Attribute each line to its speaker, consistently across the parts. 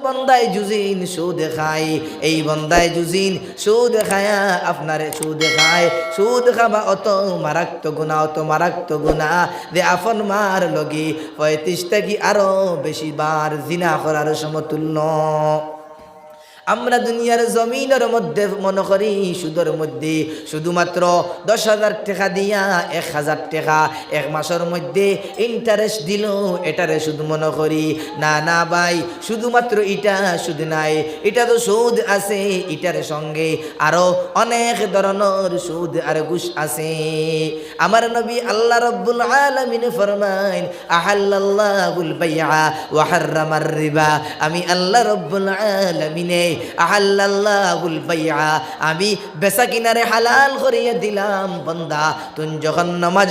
Speaker 1: বন্দায় জুজিন সুদ খায়, এই বন্দায় জুজিন সুদ খায়া আপনারে সুদ খায়। সুদ খাবা অত মারাত্মক গুণা যে আপন মার লগি 35টা কি আরো বেশি বার জিনা করার সমতুল্য। আমরা দুনিয়ার জমিনের মধ্যে মনে করি সুদের মধ্যে শুধুমাত্র 10,000 টাকা দিয়া 1,000 টাকা এক মাসের মধ্যে ইন্টারেস্ট দিল, এটারে শুধু মনে করি। না না ভাই, শুধুমাত্র এটা সুদ নাই, এটা তো সুদ আছে, এটার সঙ্গে আরো অনেক ধরনের সুদ আর ঘুষ আছে। আমার নবী আল্লাহ রাব্বুল আলামিন ফরমায় আহাল্লাল্লাহুল বাইআ ওয়া হাররামার রিবা। আমি আল্লাহ রাব্বুল আলামিনে আহাল্লাল্লাহুল বাইআ, আমি বেচা কিনারে হালাল করিয়া দিলাম। বান্দা তুই যখন নামাজ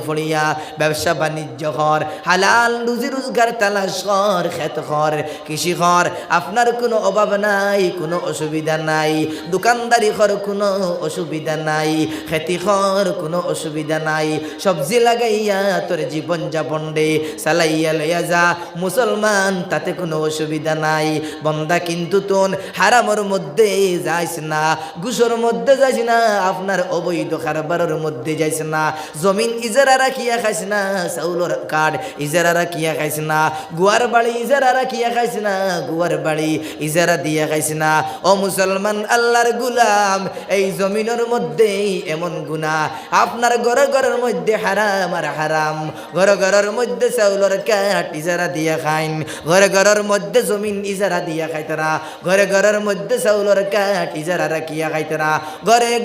Speaker 1: পড়িয়া ব্যবসা বাণিজ্য কর, হালাল রুজি রোজগার তালাশ কর, খেত কর, কৃষি কর, আপনার কোনো অভাব নাই, কোনো অসুবিধা নাই। দোকানদারি কর, কোনো অসুবিধা নাই। খেতি কর, কোনো অসুবিধা নাই। সবজি লাগাইয়া তোর জীবন যাপন রে চালাইয়া লইয়া যা মুসলমান, তাতে কোনো অসুবিধা নাই। বন্দা কিন্তু তোন হারামের মধ্যে যাইস না, ঘুষের মধ্যে যাইস না, আপনার অবৈধ কারবারের মধ্যে যাইস না, জমিন ইজারা রাখিয়া খাইস না, চাউলের কার্ড ইজারা রাখিয়া খাইস না, গুয়ার বাড়ি ইজারা রাখিয়া খাইস না, গুয়ার বাড়ি ইজারা দিয়া খাইস না। ও মুসলমান আল্লাহর গুলাম, এই জমিনের মধ্যে এমন গুনাহ, আপনার ঘরের মধ্যে হারাম আর হারাম, ঘরের মধ্যে চাউলের কার্ড ইজারা দিয়া খাইন, ঘরের মধ্যে জমিন ইজারা দিয়া খাইতারা, ঘরের মধ্যে চাউলের কাঠ ইজারা রাখিয়া খাইতারা,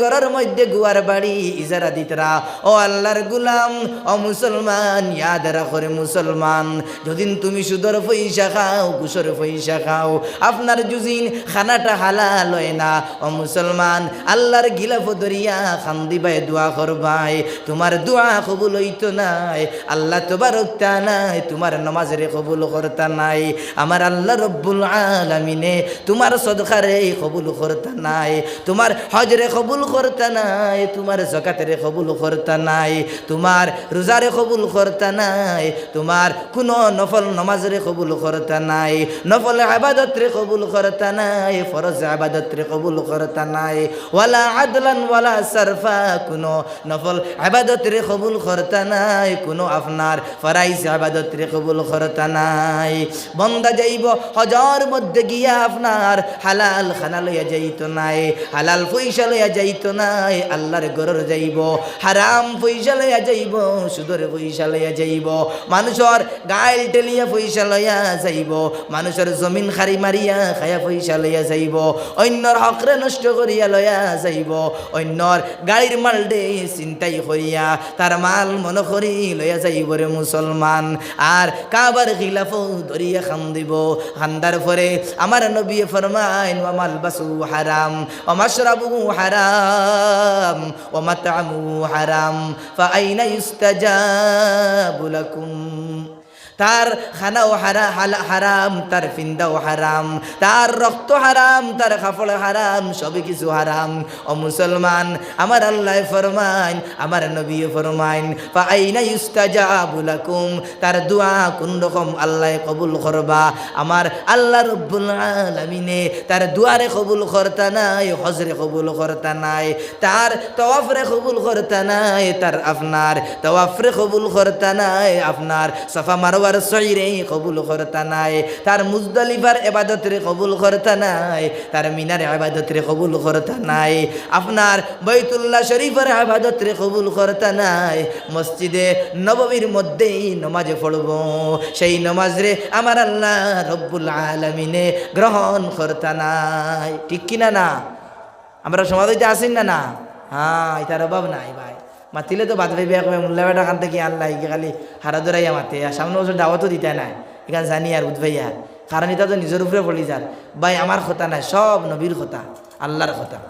Speaker 1: ঘরের মধ্যে গুয়ার বাড়ি ইজারা দিতরা। ও আল্লাহর গুলাম, ও মুসলমান, ইয়াদ রাখো রে মুসলমান, যদিন তুমি সুদর পয়সা খাও, ঘুষের পয়সা খাও, আপনার যুজিন খানাটা হালাল হয় না। ও মুসলমান, আল্লাহর গিলাফ দরিয়া খান্দিবাই দোয়া করবাই, তোমার দোয়া কবুল হইতো নাই, আল্লাহ তোবারক নাই, তোমার নামাজের কবুল করতা নাই, আমার আল্লাহ রব্বুল আলামিনে তোমার সদকারে কবুল করতা নাই, তোমার হজরে কবুল করতা নাই, তোমার যাকাতেরে কবুল করতা নাই, তোমার রোজারে কবুল করতা নাই, তোমার কোনো নফল নামাজরে কবুল করতা নাই, নফল ইবাদতরে কবুল করতা নাই, ফরজ ইবাদতরে কবুল করতা নাই, ওয়ালা আদলান ওয়ালা সারফা, কোনো নফল ইবাদতরে কবুল করতা নাই, কোনো আপনার ফরাইজ ইবাদতরে কবুল করতা নাই। বন্দা যাইব হজর মধ্যে গিয়া আপনার হালাল খানা লইয়া যাইত নাই, হালাল পয়সা লইয়া যাইত নাই, আল্লাহর ঘরের যাইব, হারাম পয়সা লইয়া যাইব, সুদের পয়সা লইয়া যাইব, মানুষের গাইল টেলিয়া পয়সা লইয়া যাইব, মানুষের জমিন খারি মারিয়া খায়া পয়সা লইয়া যাইব, অন্যর হকরে নষ্ট করিয়া লইয়া যাইব, অন্যর গাড়ির মাল দে চিন্তাই করিয়া তার মাল মনে করি লইয়া যাইব রে মুসলমান। আর কাবার খিলাফ ধরিয়া খান দিব, খান্দার পরে আমার নবী ফরমাইন ওয়া মালবাসু হারাম ওয়া মাশরাবু হারাম ওয়া মাতআমু হারাম ফাআইনা ইস্তাজাবু লাকুম। তার খানাও হারাম, তার ফিন্দাও হারাম, তার রক্ত হারাম, তার কাপড় হারাম, সবই কিছু হারাম। ও মুসলমান, আমার আল্লাহ ফরমাইন, আমার নবী ফরমাইন ফাআইনা ইস্তাজাবু লাকুম, তার দোয়া কোন রকম আল্লাহ কবুল করবা? আমার আল্লাহ রব্বুল আলামিনে তার দুয়ারে কবুল করতা নাই, হজরে কবুল করতা নাই, তার তওয়াফরে কবুল করতা নাই, তার আপনার তওয়াফরে কবুল করতা নাই, আপনার সাফা মারওয়ার সঈরে কবুল করতা নাই, তার মুজদালিফার ইবাদতরে কবুল করতা নাই, তার মিনার ইবাদতরে কবুল করতা নাই, আপনার বাইতুল্লাহ শরীফের ইবাদতরে কবুল করতা নাই, মসজিদে নববীর মধ্যেই নামাজ পড়ব, সেই নামাজ রে আমার আল্লাহ রব্বুল আলামিনে গ্রহণ করতা নাই। ঠিক কিনা না? আমরা সমাজে আসেন না? না, হ্যাঁ, এটার অভাব নাই ভাই। মাতিলে তো বাদ ভাইবে মোল্লা বেটা খান থেকে আল্লাহ খালি হারা ধরাইয়া মাতে, আর সামনে বছর দাওয়াতও দিতে নাই, এখানে জানি আর বুধভাইয়া, কারণ এটা তো নিজের উপরে পড়ি যার। ভাই আমার কথা নাই, সব নবীর কথা, আল্লাহর কথা।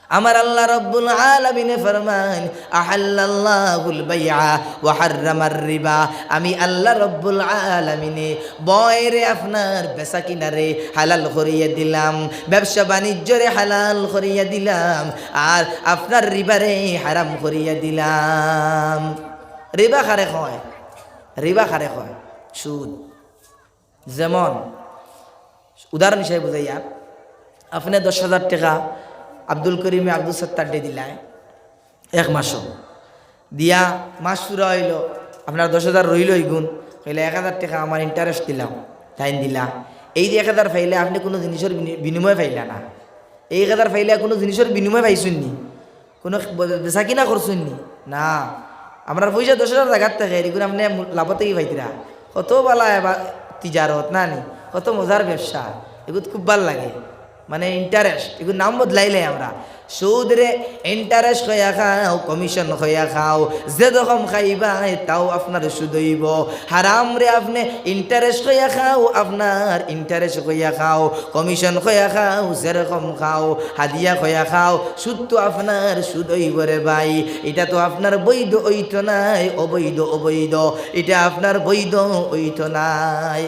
Speaker 1: আমার আল্লাহ রব্বুল আলামিনে ফরমান আহাল্লাল্লাহুল বাইআ ওয়া হাররামার রিবা, আমি আল্লাহ রব্বুল আলামিনে বয়রে আপনার বেচা কিনারে হালাল করিয়া দিলাম, ব্যবসা বাণিজ্যরে হালাল করিয়া দিলাম, আর আপনার রিবারে হারাম করিয়া দিলাম। রিবা খারে হয়, রিবা খারে হয় সুদ। যেমন উদাহরণ হিসেবে বুঝাইয়া আপনি 10,000 টাকা আব্দুল করিমে আব্দুল সত্তার ডে দিলায় এক মাসও দিয়া মাস পুরা হইল আপনার 10,000 রইল গুণ হইলে 1,000 টাকা আমার ইন্টারেস্ট দিলাম টাইম দিলা এই যে 1,000 পাইলে আপনি কোনো জিনিসের বিনিময় পাইলা না এই 1,000 পাইলে কোনো জিনিসের বিনিময় পাইছেন নি কোনো বেচা কিনা করছেন নি না আপনার পয়সা 10,000 জায়গার থাকে এগুলো আপনি লাভতেই পাইতিরা কত বালা তিজারত না নি কত মজার ব্যবসা এগুলো খুব ভাল লাগে মানে ইন্টারেস্ট এগুলো নাম বদলাইলে আমরা সুদ রে ইন্টারেস্ট হইয়া খাও কমিশন হইয়া খাও যে রকম খাইবা তাও আপনার সুদ হইব হারাম রে আপনি ইন্টারেস্ট হইয়া খাও আপনার ইন্টারেস্ট হইয়া খাও কমিশন হইয়া খাও যেরকম খাও হাদিয়া হইয়া খাও সুদ তো আপনার সুদ হইব রে ভাই এটা তো আপনার বৈধ হইতো নাই অবৈধ অবৈধ এটা আপনার বৈধ হইতো নাই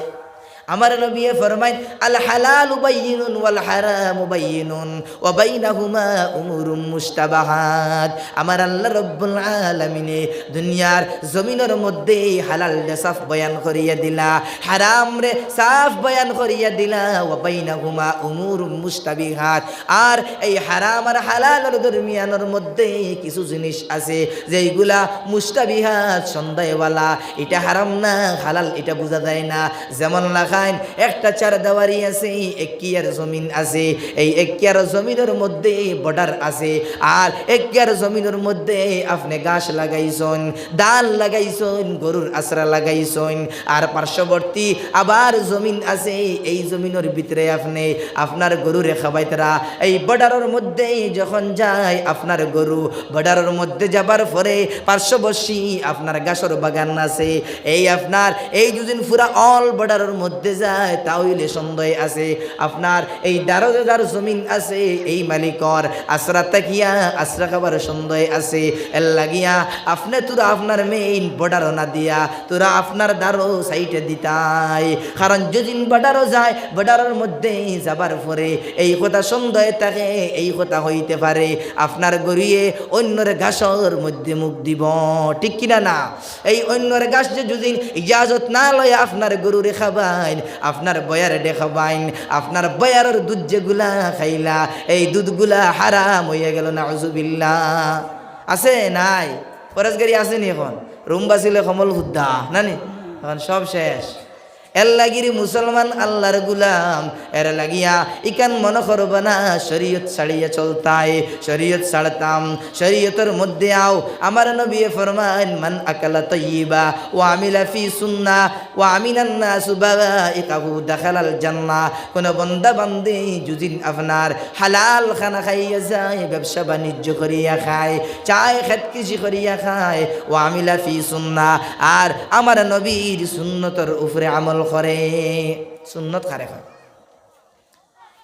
Speaker 1: আমার নবী ফরমাইন আল হালাল বাইয়িনুন ওয়াল হারাম বাইয়িনুন ওয়া বাইনাহুমা উমুরুম মুশতাবাহাত আমার আল্লাহ রাব্বুল আলামিন দুনিয়ার জমিনের মধ্যে হালাল রে সাফ বয়ান করিয়া দিলা হারাম রে সাফ বয়ান করিয়া দিলা ওয়া বাইনাহুমা উমুরুম মুশতাবিহাত আর এই হারাম আর হালালের দরমিয়ানের মধ্যে কিছু জিনিস আছে যেইগুলা মুশতাবিহাত সন্দেহওয়ালা এটা হারাম না হালাল এটা বোঝা যায় না যেমন একটা চার দেওয়ারি আছে একিয়ার জমিন আছে এই একিয়ার জমিনের মধ্যে বর্ডার আছে আর একিয়ার জমিনের মধ্যে আপনি গাছ লাগাইছেন ডাল লাগাইছেন গরুর আশ্রা লাগাইছেন আর পার্শ্ববর্তী আবার জমিন আছে এই জমিনের ভিতরে আপনি আপনার গরুরে খাবাইতরা এই বর্ডারের মধ্যে যখন যায় আপনার গরু বর্ডারের মধ্যে যাবার পরে পার্শ্ববর্তী আপনার গাছের বাগান আছে এই আপনার এই দুদিন পুরা অল বর্ডারের মধ্যে যায় তাহলে সন্দেহ আছে আপনার এই দারোদার জমিন আছে এই মালিকর আশ্রা তাকিয়া আশ্রা খাবার সন্দেহ আছে এর লাগিয়া আপনি তোরা আপনার মেইন বর্ডার না দিয়া তোরা আপনার দারো সাইটে দিতাই কারণ যেদিন বর্ডারও যায় বর্ডারের মধ্যে যাবার পরে এই কথা সন্দেহ থাকে এই কথা হইতে পারে আপনার গড়িয়ে অন্যের ঘাসর মধ্যে মুখ দিব ঠিক কিনা না এই অন্যের ঘাস যে যেদিন ইজাজত না লয় আপনার গরুরে খাবাইন আপনার বয়ারে দেখাবাইন আপনার বয়ারের দুধ যেগুলা খাইলা এই দুধগুলা হারাম হইয়া গেল নাউজুবিল্লাহ আছে নাই ফরজগারি আসেনি এখন রুম বাসিলে কমল হুদ্দা নানি এখন সব শেষ এর লাগিরি মুসলমান আল্লাহর গুলাম এর লাগিয়া ইকান মনে করবা না শরীয়ত ছাড়িয়ে চলতাই শরীয়ত ছাড়তাম শরীয়তের মধ্যে আও আমার নবী ফরমান মান আকালা তাইয়্যিবা ওয়া আমিলা ফি সুন্নাহ ওয়া আমিনান নাসু বাইকাহু দাখালাল জান্নাহ কোন বান্দা বান্দি যুদিন আপনার হালাল খানা খাইয়া যায় ব্যবসা বাণিজ্য করিয়া খায় চায় খেত কৃষি করিয়া খায় ওয়া আমিলা ফি সুন্নাহ আর আমার নবীর সুন্নতের উপরে আমল করে সুন্নত খারে খায়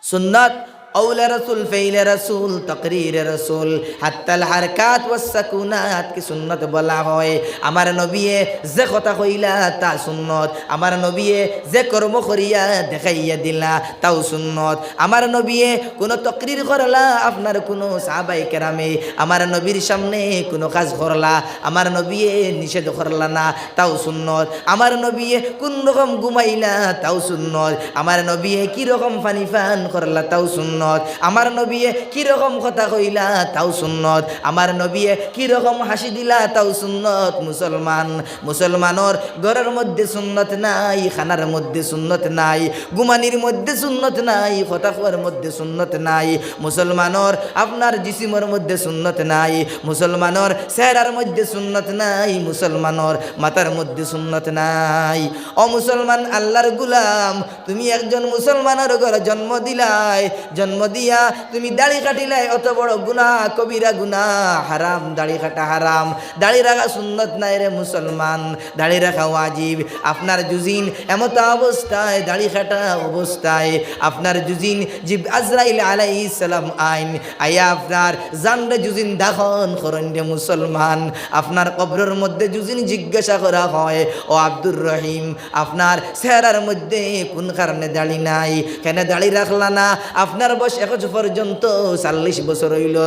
Speaker 1: সুন্নত औला रसूल फ़ैल रसूल तकरीर रसूल हत्तल हरकात व सकुनात की सुन्नत बोला হয় আমার নবীয়ে যে কথা কইলা তা সুন্নত আমার নবীয়ে যে কর্ম করিয়া দেখাইয়া দিলা তাও সুন্নত আমার নবীয়ে কোনো তকরির করলা আপনার কোনো সাহাবায়ে কেরামে আমার নবীর সামনে কোনো কাজ করলা আমার নবীয়ে নিষেধ করলা না তাও সুন্নত আমার নবীয়ে কোন রকম ঘুমাইলা তাও সুন্নত আমার নবীয়ে কি রকম পানি পান করলা তাও সুন্নত আমার নবী কি রকম কথা কইলা তাও সুন্নত আমার নবী কি রকম হাসি দিলা তাও সুন্নত মুসলমান মুসলমানের ঘরের মধ্যে সুন্নত নাই খানার মধ্যে সুন্নত নাই গুমানির মধ্যে সুন্নত নাই কথা কওয়ার মধ্যে সুন্নত নাই মুসলমানের আপনার জিসিমের মধ্যে সুন্নত নাই মুসলমানের চেহারার মধ্যে সুন্নত নাই মুসলমানের মাথার মধ্যে সুন্নত নাই ও মুসলমান আল্লাহর গোলাম তুমি একজন মুসলমানের ঘরে জন্ম দিলাই জন্ম দিয়া তুমি দাড়ি কাটিলাই অত বড় গুনাহ কবিরা গুনাহ হারাম দাড়ি কাটা হারাম দাড়ি রাখা সুন্নত নাই রে মুসলমান দাড়ি রাখা ওয়াজিব আপনার জুজিন এমত অবস্থায় দাড়ি কাটা অবস্থায় আপনার জুজিন জিব আজরাইল আলাইহিস সালাম আইন আয়া আপনার জানরে জুজিন দাখন করেন রে মুসলমান আপনার কবরের মধ্যে জুজিন জিজ্ঞাসা করা হয় ও আব্দুর রহিম আপনার চেহারার মধ্যে কোন কারণে দাড়ি নাই কেন দাড়ি রাখলা না আপনার বয়স এখন পর্যন্ত 40 বছর হইল,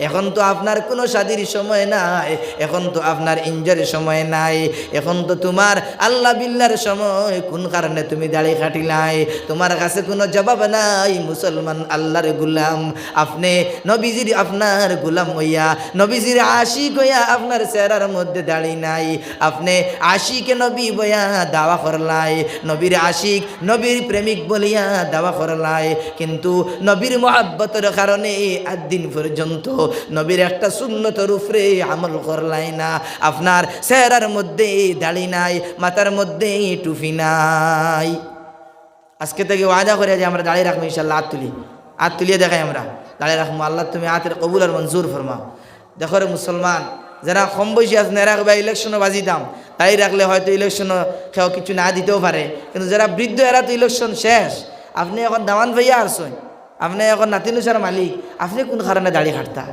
Speaker 1: এখন তো আপনার কোনো শাদীর সময় নাই, এখন তো আপনার ইনজয়ের সময় নাই, এখন তো তোমার আল্লাহ বিল্লার সময়, কোন কারণে তুমি দাড়ি কাটিলাই? তোমার কাছে কোনো জবাব নাই। মুসলমান আল্লাহর গোলাম, আপনি নবীজির আপনার গোলাম হইয়া, নবীজির আশিক হইয়া আপনার চেহারার মধ্যে দাড়ি নাই, আপনি আশিকে নবী বইয়া দাওয়া করলাই, নবীর আশিক নবীর প্রেমিক বলিয়া দাওয়া করলাই, কিন্তু নবীর মহাব্বতের কারণে আজ দিন পর্যন্ত নবীর একটা সুন্নতের উপরে আমল করলাই না। আপনার চেহারার মধ্যে দাড়ি নাই, মাথার মধ্যে টুপি নাই। আজকে থেকে ওয়াদা করে যে আমরা দাঁড়িয়ে রাখবো ইনশাল্লাহ। হাত তুলিয়ে দেখাই আমরা দাঁড়িয়ে রাখবো। আল্লাহ তুমি হাতের কবুল আর মঞ্জুর ফরমাও। দেখো রে মুসলমান, যারা কম বয়সী আছে না রাখবে, ইলেকশনও বাজি দাম, দাঁড়িয়ে রাখলে হয়তো ইলেকশনও কেউ কিছু না দিতেও পারে, কিন্তু যারা বৃদ্ধ এরা তো ইলেকশন শেষ। আপনি এখন দামান ভাইয়া আসছেন, আপনি এখন নাতিনুসার মালিক, আপনি কোন কারণে দাড়ি কাটতা?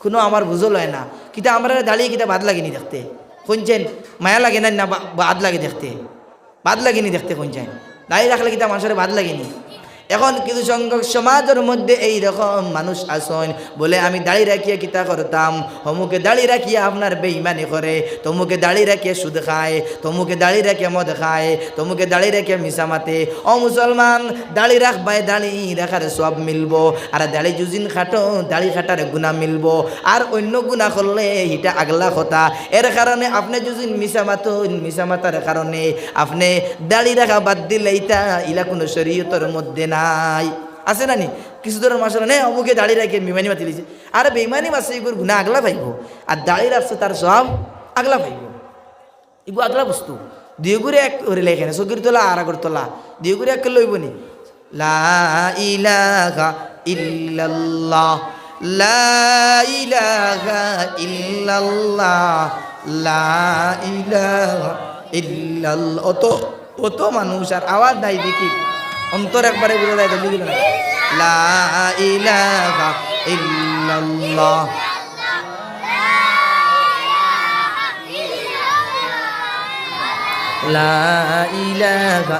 Speaker 1: কোনো আমার বুঝল হয় না। কিন্তু আমরা দাঁড়িয়ে কিতা বাদ লাগেনি দেখতে, শুনছেন? মায়া লাগে না, বাদ লাগে দেখতে, বাদ লাগেনি দেখতে, শুনছেন? দাঁড়িয়ে রাখলে কিতা মানুষের বাদ লাগেনি? এখন কিছু সংখ্যক সমাজের মধ্যে এই রকম মানুষ আসেন, বলে আমি দাড়ি রাখিয়া কিতা করতাম, হমুকে দাড়ি রাখিয়া আপনার বেঈমানি করে, তমুকে দাড়ি রাখিয়া সুদ খায়, তমুকে দাড়ি রাখিয়া মদ খায়, তমুকে দাড়ি রাখিয়া মিশা মাতে। ও মুসলমান, দাড়ি রাখবাই, দাড়ি রাখার সব মিলবো, আর দাড়ি জুজিন খাটো, দাড়ি খাটার গুণা মিলবো, আর অন্য গুণা করলে এটা আগলা কথা। এর কারণে আপনি জুজিন মিশা মাতুন, মিশা মাতার কারণে আপনি দাড়ি রাখা বাদ দিলে এটা ইলা কোনো শরীয়তের মধ্যে না নাই। আছে না নি কিছু ধরনের মাসা নেই, অমুকে দাড়ি রাখে বেমানি মাতি লিছে, আর বেমানি মাসে এগুলো গুণা আগলা পাইব, আর দাড়ি রাখছে তার সব আগলা পাইব। এগুলো আগলা বস্তু দুই গুড়ে এক করে লেখে না, চকির তোলা আর আগর তোলা দুই গুড়ে এক লইব নি। লা ইলাহা ইল্লাল্লাহ, লা ইলাহা ইল্লাল্লাহ, লা ইলাহা ইল্লাল্লাহ। অত মানুষ আর আওয়াজ নাই দেখি, অন্তর একবারে বুঝা যায়। জলদি দিল না, লা ইলাহা ইল্লাল্লাহ, লা ইলাহা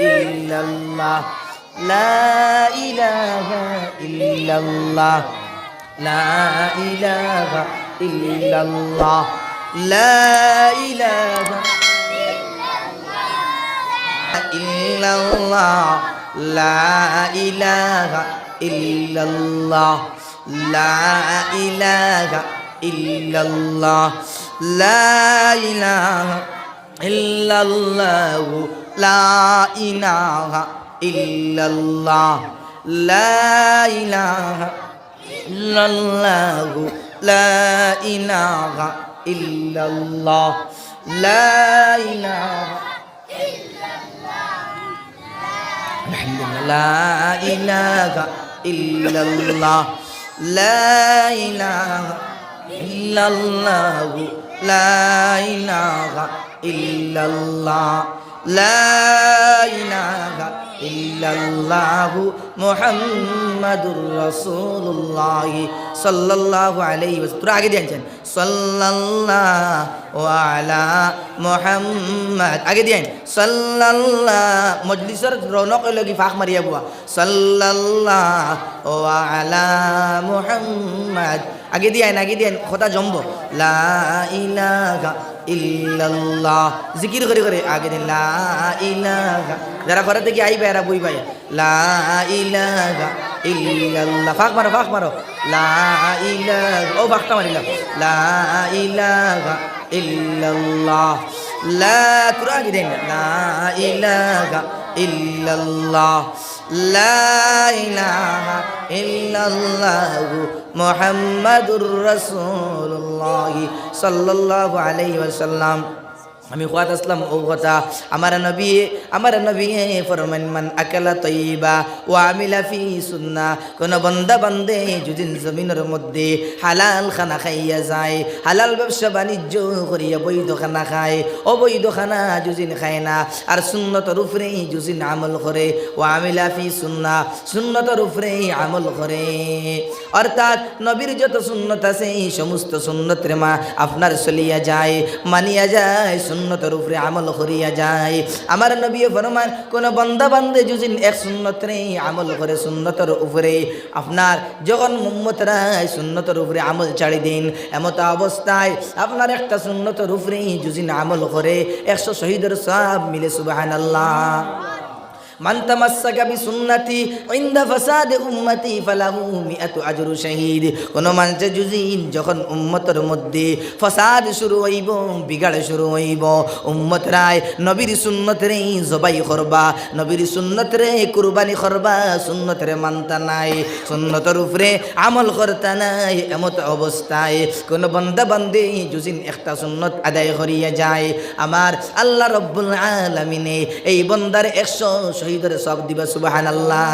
Speaker 1: ইল্লাল্লাহ, লা ইলাহা ইল্লাল্লাহ, লা ইলাহা ইল্লাল্লাহ, লা ইলাহা ইল্লাল্লাহ, লা ইলাহা ইল্লাল্লাহ, লা ইলাহা ইল্লাল্লাহ, লা ইলাহা ইল্লাল্লাহ, লা ইলাহা ইল্লাল্লাহ, লা ইলাহা ইল্লাল্লাহ, লা ইলাহা ইল্লাল্লাহ, লা ইলাহা লা ইলাহা ইল্লাল্লাহ, লা ইলাহা ইল্লাল্লাহ, লা ইলাহা ইল্লাল্লাহ, লা ইলাহা ইল্লাল্লাহ, মুহাম্মাদুর রাসূলুল্লাহ সাল্লাল্লাহু আলাইহি ওয়াসাল্লাম। তোরা আগে দিয়েছেন সাল্লাল্লাহু আলা মুহাম্মাদ, আগে দিয়েন সাল্লাল্লাহু, মজলিসের রৌনক লাগি ফাঁক মারিয়া বুয়া, সাল্লাল্লাহু আলা মুহাম্মাদ, আগে দিয়েন, আগে দিয়েন, কথা জমব। লা ইলাহা ইল্লাল্লাহ, জিকির করে করে আগে দিন, লা ইলাহা, যারা ঘরে থেকে আইবে এরা বই পাই, লা ইলাহা ইল্লাল্লাহ, ফাঁক মারো, ফাঁক মারো, লা ইলাহা, ও ফাঁকটা মারিলাম, লা ইলাহা ইল্লাল্লাহ, লা, তোরা আগে দিন, লা ইলাহা ইল্লাল্লাহ, লা ইলাহা ইল্লাল্লাহ, মুহাম্মাদুর রাসূলুল্লাহ সাল্লাল্লাহু আলাইহি ওয়াসাল্লাম। আমি কোয়াত আসলাম ও কথা আমার নবী ফরমান মান আকালা তৈবা ও আমিলা ফি সুন্নাহ, কোন বান্দা বান্দে যদি জমিনের মধ্যে হালাল খানা খাইয়া যায়, হালাল ব্যবসা বাণিজ্য করিয়া বৈধ খানা খায়, অবৈধ খানা যদি খায় না, আর সুন্নতের উপরে যদি আমল করে, ও আমিলা ফি সুন্নাহ, সুন্নতের উপরে আমল করে, অর্থাৎ নবীর যত সুন্নত আছে এই সমস্ত সুন্নতের মা আপনার চলিয়া যায়, মানিয়া যায়, সুন্নতের উপরে আমল করিয়া যায়। আমার নবী ফরমান কোন বান্দা বান্দে যদি এক সুন্নতের আমল করে সুন্নতের উপরে আপনার যখন উম্মতরা সুন্নতের উপরে আমল ছাড়ি দিন এমত অবস্থায় আপনার একটা সুন্নতের উপরে যদি আমল করে 100 শহীদের সওয়াব মিলে সুবহানাল্লাহ। মান তামাসসাকা বিসুন্নতি ইনদা ফাসাদ উম্মতি ফালাহু মিআতু আজরু শহীদ। কোন মানুষ যদি যখন উম্মতের মধ্যে ফাসাদ শুরু হইব বিগাড় শুরু হইব উম্মতরায় নবীর সুন্নতরে জবাই করবা নবীর সুন্নতরে কুরবানি করবা সুন্নতরে মানতা নাই সুন্নতের উপরে আমল করতা নাই এমত অবস্থায় কোন বান্দা বান্দে যদি একটা সুন্নত আদায় করিয়া যায় আমার আল্লাহ রব্বুল আলামিনে এই বান্দার 100 শহীদের সওয়াব দিবা সুবহানাল্লাহ।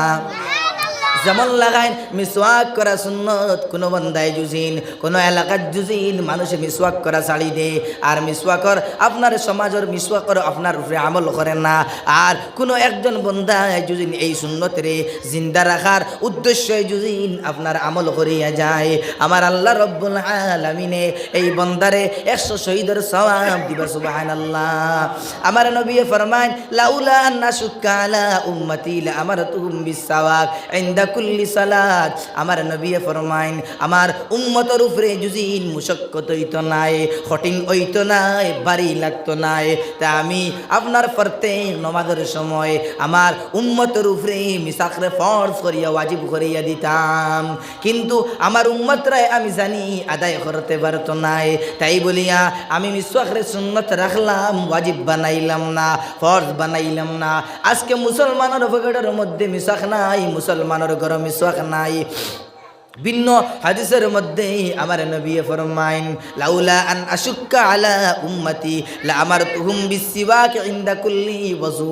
Speaker 1: যেমন লাগাইন মিসওয়াক করা সুন্নত কোন বান্দায় জুজিন কোন এলাকার জুজিন মানুষে মিসওয়াক করা ছাড়ি দে আর মিসওয়াকর আপনার সমাজের মিসওয়াকর আপনার উপরে আমল করে না আর কোন একজন বান্দায় জুজিন এই সুন্নতরে জিন্দা রাখার উদ্দেশ্যে জুজিন আপনার আমল করিয়া যায় আমার আল্লাহ রব্বুল আলামিনে এই বান্দারে 100 শহীদের সওয়াব দিবা সুবহানাল্লাহ। আমার নবী ফরমান লাউলা আন্না শুক্কা আলা উম্মতি লা আমারতুহুম বিসওয়াক ইনদা কুল্লি সালাত। আমার নবী ফরমাইন আমার উম্মতের উপরে যদি মুশক্কত হইতো নাই কঠিন হইতো নাই ভারী লাগতো নাই তা আমি আপনার প্রত্যেক নামাজের সময় আমার উম্মতের উপরে মিসাকরে ফরজ করিয়া ওয়াজিব করিয়া দিতাম কিন্তু আমার উম্মতরাই আমি জানি আদায় করতে পারতো নাই তাই বলিয়া আমি মিসওয়াকরে সুন্নত রাখলাম ওয়াজিব বানাইলাম না ফরজ বানাইলাম না। আজকে মুসলমানের পকেটের মধ্যে মিসওয়াক নাই মুসলমানের ঘরে মিসওয়াক নাই ভিন্ন হাদিসের মধ্যে আমার নবী ফরমাইন লাউলা আন আশুক্কা আলা উম্মতি লা আমারতুহুম বিসওয়াক ইনদা কুল্লি ওযু।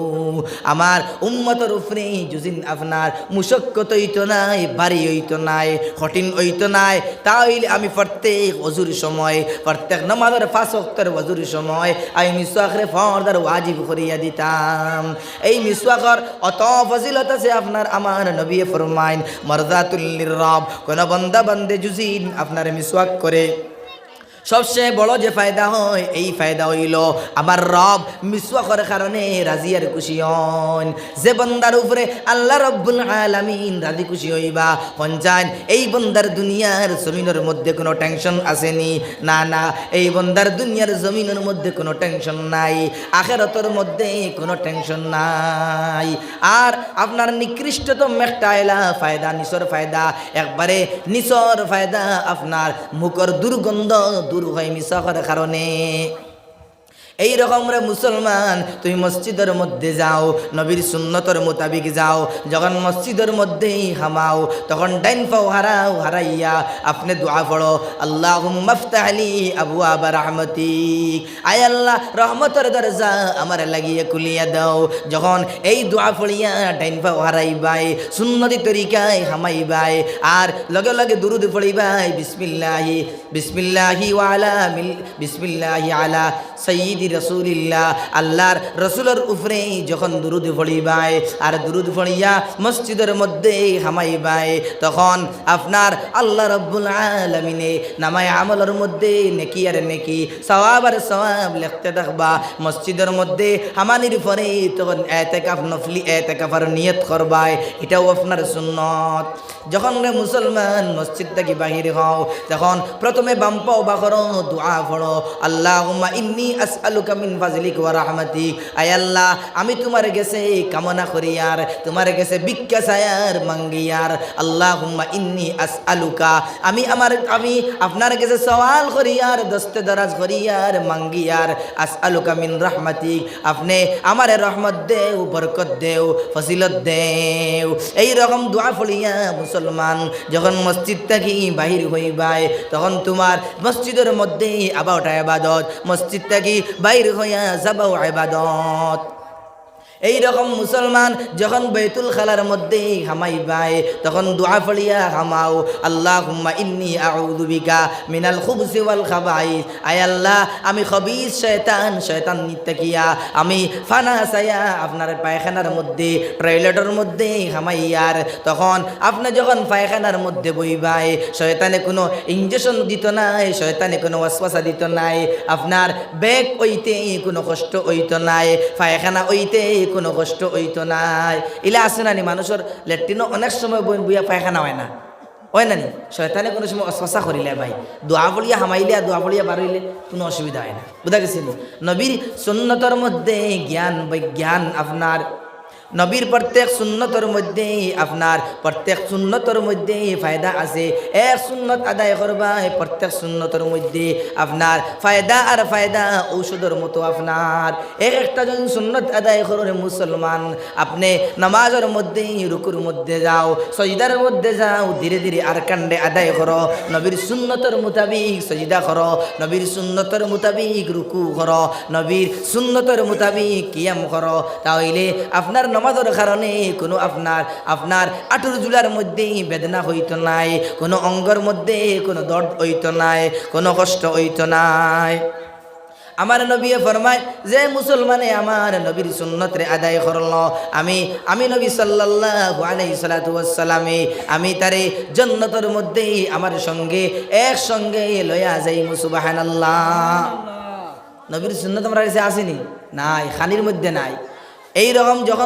Speaker 1: আমার উম্মতের উপরে যদি আপনার মুশক্কত হইতো নাই ভারী হইতো নাই কঠিন হইতো নাই তাহলে আমি প্রত্যেক ওযুর সময় প্রত্যেক নামাজের 5 ওয়াক্তের ওযুর সময় আমি মিসওয়াকরে ফরজ আর ওয়াজিব করিয়া দিতাম। এই মিসওয়াকর অত ফজিলত আছে আপনার আমার নবী ফরমাইন মারযাতুল লিররাব কোন বান্দা বান্দে যদি আপনার মিসওয়াক করে সবচেয়ে বড় যে ফায়দা হয় এই ফায়দা হইল আমার রব মিসওয়াকের কারণে রাজি আর খুশি হন। যে বান্দার উপরে আল্লাহ রব্বুল আলামিন রাজি খুশি হইবা পঞ্চান এই বান্দার দুনিয়ার জমিনের মধ্যে কোনো টেনশন আসেনি না না এই বান্দার দুনিয়ার জমিনের মধ্যে কোনো টেনশন নাই আখিরাতের মধ্যে কোনো টেনশন নাই। আর আপনার নিকৃষ্টতম একটা এলা ফায়দা নিসর ফায়দা একবারে নিসর ফায়দা আপনার মুখর দুর্গন্ধ দূর হয় মিসওয়াকের কারণে। এই রকম রে মুসলমান তুমি মসজিদের মধ্যে যাও নবীর সুন্নতের মোতাবিক যাও যখন মসজিদের মধ্যেই হামাও তখন ডাইন পাও হারাও হারাইয়া আপনি দোয়া পড়ো আল্লাহুম্মা ইফতাহ লি আবওয়াব রাহমাতিক আয় আল্লাহ রহমতের দরজা আমার লাগিয়ে খুলিয়া দাও। যখন এই দোয়া পড়িয়া ডাইন পাও হারাইবাই সুন্নতি তরিকায় হামাইবাই আর লগে লগে দুরুদ পড়িবাই বিসমিল্লাহি বিসমিল্লাহি ওয়া আলা বিসমিল্লাহি আলা সাইয়্যিদি রাসূলিল্লাহ আল্লাহর রাসূলের উপরে যখন দুরুদ পড়িবাই আর দুরুদ পড়িয়া মসজিদের মধ্যে হামাইবাই তখন আপনার আল্লাহ রাব্বুল আলামিনে নামায় আমলের মধ্যে নেকি আর নেকি সওয়াব আর সওয়াব লিখতে থাকবা। মসজিদের মধ্যে হামানির পরে তখন ইতিকাফ নফলি ইতিকাফের নিয়ত করবাই এটাও আপনার সুন্নত। যখন মুসলমান মসজিদ থেকে বাহির হও তখন প্রথমে বাম পাও বা করো দোয়া পড়ো আল্লাহুম্মা ইন্নী আসআলুকা মিন ফাজলিক ওয়া রাহমাতিক আয় আল্লাহ আমি তোমার কাছে কামনা করি আর তোমার কাছে ভিক্ষা চাই আর মাঙ্গি আর আল্লাহুম্মা ইন্নী আসআলুকা আমি আপনার কাছে সওয়াল করি আর দস্তে দরাজ করি আর মাঙ্গি আর আসআলুকা মিন রাহমাতিক আপনি আমার রহমত দেও বরকত দেও ফজিলত দেও। এই রকম দোয়া পড়িয়া মুসলমান যখন মসজিদ থেকে বাহির হইবাই তখন তোমার মসজিদের মধ্যে আবার ওটা ইবাদত মসজিদ থেকে বাইর হইয়া যাবাও ইবাদত। এই রকম মুসলমান যখন বাইতুল খালার মধ্যে হামাইবাই তখন দোয়া পড়িয়া হামাও, আল্লাহুম্মা ইন্নী আউযু বিকা মিনাল খুবসি ওয়াল খাবাইস। আয় আল্লাহ, আমি খবিস শয়তান নিত্তাকিয়া আমি ফানা চাইয়া আপনার পায়খানার মধ্যে টয়লেটের মধ্যে হামাইয়ার। তখন আপনি যখন পায়খানার মধ্যে বইবাই শয়তানে কোনো ইনজেকশন দিত নাই, শয়তানে কোনো ওয়াসওয়াসা দিত নাই, আপনার ব্যাগ ওইতে কোনো কষ্ট হইতো নাই, পায়খানা ওইতে কোনো কষ্ট হইতো নাই। ইলা আছে না নি মানুষের ল্যাট্রিনও অনেক সময় বইয়া পায়খানা হয় না, হয় না নি? শয়তানে কোনো সময় অস্পশা করিলে ভাই দোয়া বলিয়া হামাইলে দোয়া বলিয়া বাড়ইলে কোনো অসুবিধা হয় না। বুঝা গেছিল? নবীর সুন্নতর মধ্যে জ্ঞান বিজ্ঞান আপনার নবীর প্রত্যেক সুন্নতর মধ্যে আপনার প্রত্যেক সুন্নতর মধ্যে ফায়দা আছে। এক সুন্নত আদায় করবা প্রত্যেক সুন্নতর মধ্যে আপনার ফায়দা আর ফায়দা ঔষধের মতো। আপনার একটা যদি সুন্নত আদায় করে মুসলমান, আপনি নামাজের মধ্যে রুকুর মধ্যে যাও, সজদার মধ্যে যাও, ধীরে ধীরে আর কাণ্ডে আদায় করো, নবীর সুন্নতর মোতাবিক সজদা করো, নবীর সুন্নতর মোতাবিক রুকু করো, নবীর সুন্নতর মোতাবিক কিয়াম করো, তাহলে আপনার নামাজের কারণে কোনো আপনার আঁটুর জুলার মধ্যে বেদনা হইতো নাই, কোনো অঙ্গের মধ্যে কোনো দর্দ হইতো নাই, কোনো কষ্ট হইতো নাই। আমার নবী ফরমায় যে মুসলমানে আমার নবীর সুন্নত রে আদায় করল, আমি নবী সাল্লাল্লাহু আলাইহি সাল্লাতু ওয়াসসালামে আমি তারে জান্নাতের মধ্যে আমার সঙ্গে একসঙ্গে লয়া যাইমু। সুবহানাল্লাহ। নবীর সুন্নত আমার কাছে আসেনি? নাই, খানির মধ্যে নাই। এই রকম যখন